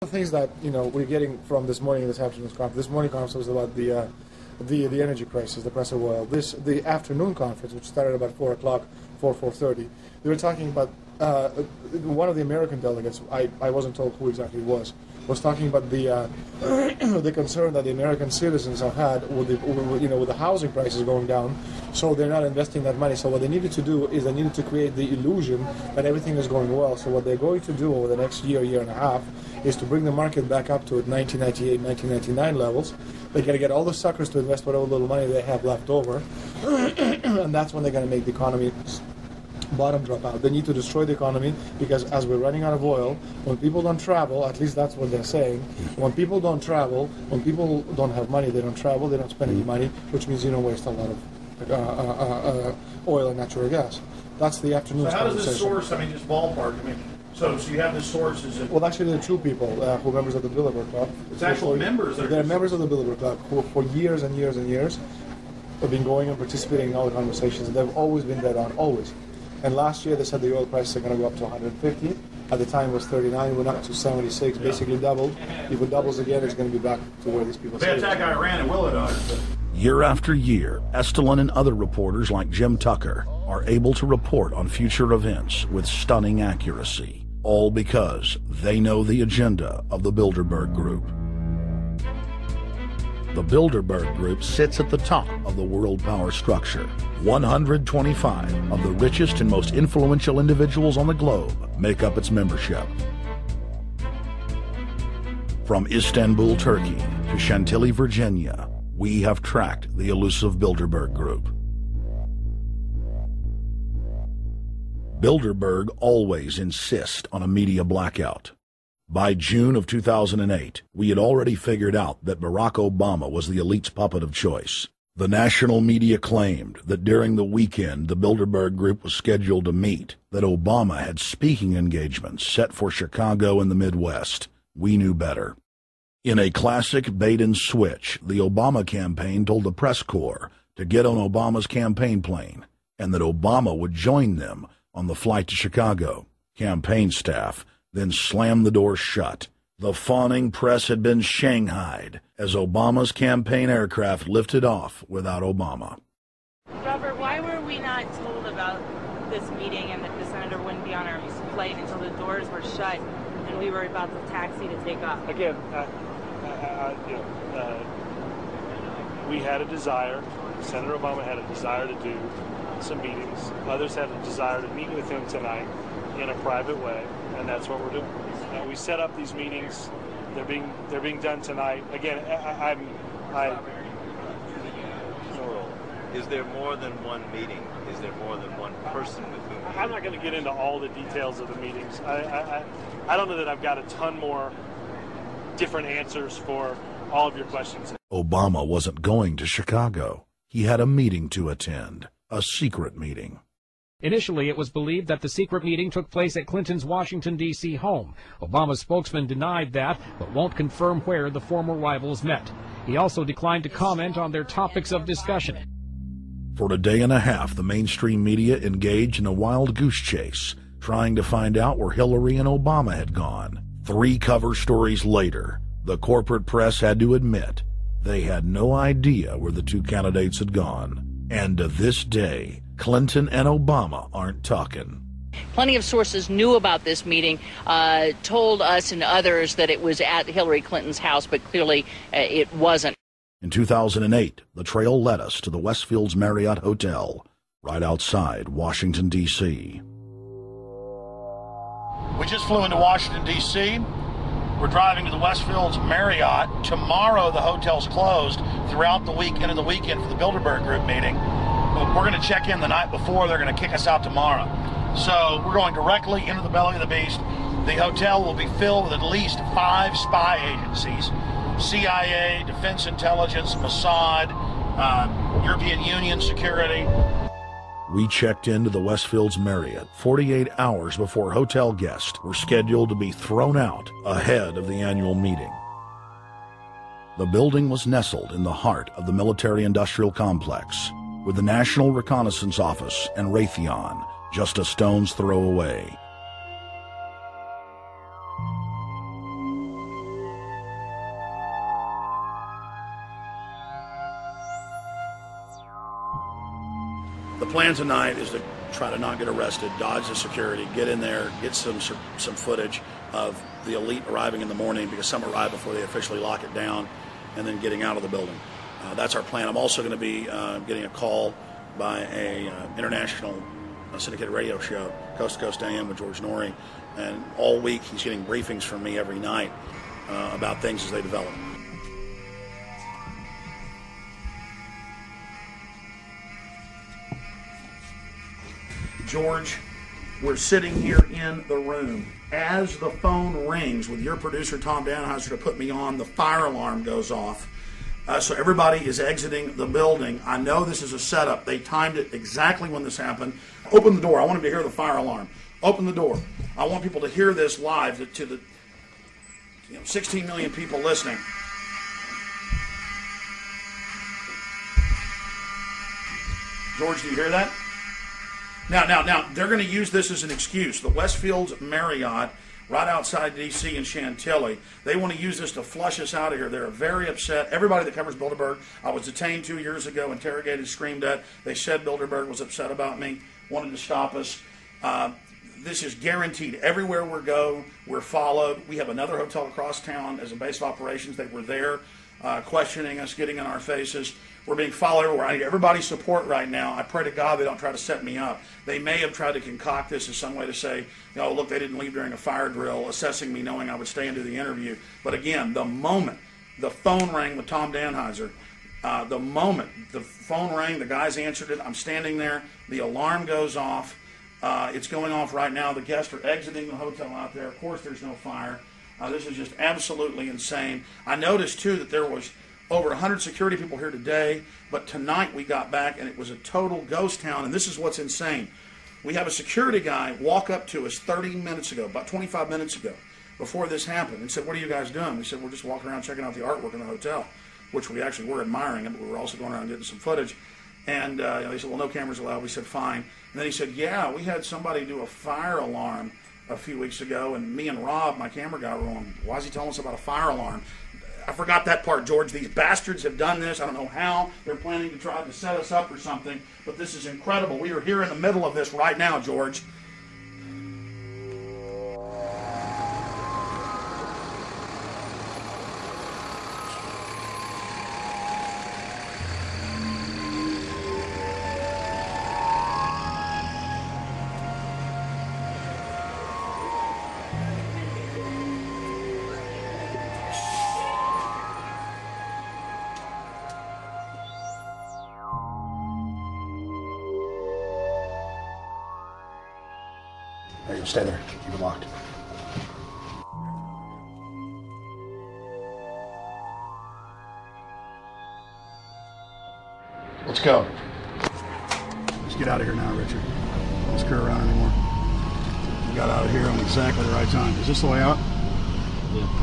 things that we're getting from this morning and this afternoon's conference. This morning conference was about the energy crisis, the price of oil. The afternoon conference, which started about 4 o'clock, 4:30, they were talking about one of the American delegates. I wasn't told who exactly it was talking about the the concern that the American citizens have had with the housing prices going down, so they're not investing that money. So what they needed to do is they needed to create the illusion that everything is going well. So what they're going to do over the next year and a half is to bring the market back up to 1998, 1999 levels. They're going to get all the suckers to invest whatever little money they have left over, and that's when they're going to make the economy bottom drop out. They need to destroy the economy because as we're running out of oil, when people don't travel, at least that's what they're saying, when people don't travel, when people don't have money, they don't travel, they don't spend any money, which means you don't waste a lot of oil and natural gas. That's the afternoon. So how does this source, just ballpark, so you have the sources. Well, actually, there are two people who are members of the Bilderberg Club. It's actual members. They're members of the Bilderberg Club who for years and years and years have been going and participating in all the conversations. They've always been dead on, always. And last year they said the oil prices are going to go up to 150. At the time it was 39. It went up to 76, basically doubled. If it doubles again, it's going to be back to where these people say. They attack Iran and will it? Year after year, Estelin and other reporters like Jim Tucker are able to report on future events with stunning accuracy, all because they know the agenda of the Bilderberg Group. The Bilderberg Group sits at the top of the world power structure. 125 of the richest and most influential individuals on the globe make up its membership. From Istanbul, Turkey to Chantilly, Virginia, we have tracked the elusive Bilderberg Group. Bilderberg always insist on a media blackout. By June of 2008, we had already figured out that Barack Obama was the elite's puppet of choice. The national media claimed that during the weekend the Bilderberg Group was scheduled to meet, that Obama had speaking engagements set for Chicago and the Midwest. We knew better. In a classic bait-and-switch, the Obama campaign told the press corps to get on Obama's campaign plane, and that Obama would join them on the flight to Chicago. Campaign staff then slammed the door shut. The fawning press had been shanghaied as Obama's campaign aircraft lifted off without Obama. Robert, why were we not told about this meeting and that the senator wouldn't be on our flight until the doors were shut and we were about to taxi to take off? Again, we had a desire. Senator Obama had a desire to do some meetings. Others had a desire to meet with him tonight in a private way, and that's what we're doing. We set up these meetings. They're being done tonight. Again, Is there more than one meeting? Is there more than one person with whom? I'm not going to get into all the details of the meetings. I don't know that I've got a ton more different answers for all of your questions. Obama wasn't going to Chicago. He had a meeting to attend, a secret meeting. Initially, it was believed that the secret meeting took place at Clinton's Washington, D.C. home. Obama's spokesman denied that, but won't confirm where the former rivals met. He also declined to comment on their topics of discussion. For a day and a half, the mainstream media engaged in a wild goose chase, trying to find out where Hillary and Obama had gone. 3 cover stories later, the corporate press had to admit they had no idea where the two candidates had gone. And to this day, Clinton and Obama aren't talking. Plenty of sources knew about this meeting, told us and others that it was at Hillary Clinton's house, but clearly it wasn't. In 2008, the trail led us to the Westfields Marriott Hotel, right outside Washington, D.C. We just flew into Washington, D.C. We're driving to the Westfields Marriott. Tomorrow, the hotel's closed throughout the week into the weekend for the Bilderberg Group meeting. We're going to check in the night before. They're going to kick us out tomorrow. So we're going directly into the belly of the beast. The hotel will be filled with at least 5 spy agencies: CIA, Defense Intelligence, Mossad, European Union Security. We checked into the Westfields Marriott 48 hours before hotel guests were scheduled to be thrown out ahead of the annual meeting. The building was nestled in the heart of the military-industrial complex, with the National Reconnaissance Office and Raytheon just a stone's throw away. The plan tonight is to try to not get arrested, dodge the security, get in there, get some footage of the elite arriving in the morning, because some arrive before they officially lock it down, and then getting out of the building. That's our plan. I'm also going to be getting a call by a international syndicated radio show, Coast to Coast AM with George Norrie, and all week he's getting briefings from me every night about things as they develop. George, we're sitting here in the room. As the phone rings with your producer, Tom Danheiser, to put me on, the fire alarm goes off. So everybody is exiting the building. I know this is a setup. They timed it exactly when this happened. Open the door. I want them to hear the fire alarm. Open the door. I want people to hear this live to the 16 million people listening. George, do you hear that? Now, they're going to use this as an excuse. The Westfields Marriott, right outside D.C. in Chantilly, they want to use this to flush us out of here. They're very upset. Everybody that covers Bilderberg, I was detained 2 years ago, interrogated, screamed at. They said Bilderberg was upset about me, wanted to stop us. This is guaranteed. Everywhere we go, we're followed. We have another hotel across town as a base of operations. They were there questioning us, getting in our faces. We're being followed everywhere. I need everybody's support right now. I pray to God they don't try to set me up. They may have tried to concoct this as some way to say, look, they didn't leave during a fire drill, assessing me knowing I would stay and do the interview. But again, the moment the phone rang with Tom Danheiser, the moment the phone rang, the guys answered it, I'm standing there, the alarm goes off. It's going off right now. The guests are exiting the hotel out there. Of course, there's no fire. This is just absolutely insane. I noticed, too, that there was over 100 security people here today, but tonight we got back and it was a total ghost town, and this is what's insane. We have a security guy walk up to us 30 minutes ago, about 25 minutes ago, before this happened, and said, "What are you guys doing?" We said, "We're just walking around checking out the artwork in the hotel," which we actually were admiring, but we were also going around getting some footage. And they said, "Well, no cameras allowed." We said, "Fine." And then he said, "Yeah, we had somebody do a fire alarm a few weeks ago, and me and Rob, my camera guy, were on. Why is he telling us about a fire alarm?" I forgot that part, George. These bastards have done this. I don't know how. They're planning to try to set us up or something, but this is incredible. We are here in the middle of this right now, George. There you go. Stay there. Keep it locked. Let's go. Let's get out of here now, Richard. Don't screw around anymore. We got out of here on exactly the right time. Is this the way out? Yeah.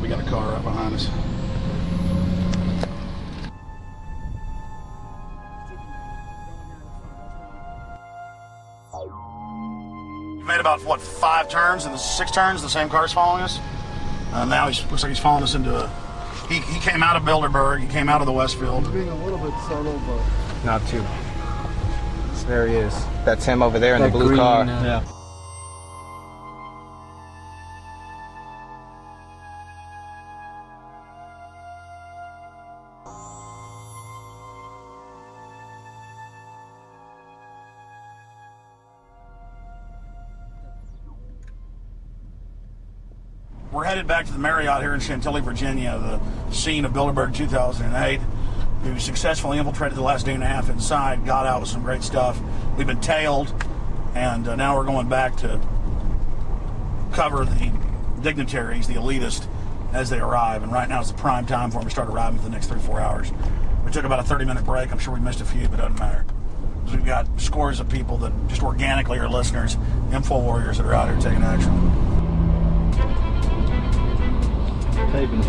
Got a car right behind us. We made about, what, 5 turns and 6 turns, the same car's following us. Now looks like he's following us into a... He came out of Bilderberg, he came out of the Westfield. He's being a little bit subtle, but... Not too. There he is. That's him over there in the blue car. Yeah. We're headed back to the Marriott here in Chantilly, Virginia, the scene of Bilderberg 2008. We successfully infiltrated the last day and a half inside, got out with some great stuff. We've been tailed, and now we're going back to cover the dignitaries, the elitists, as they arrive. And right now is the prime time for them to start arriving for the next 3-4 hours. We took about a 30-minute break. I'm sure we missed a few, but it doesn't matter. Because we've got scores of people that just organically are listeners, info warriors that are out here taking action. Taping.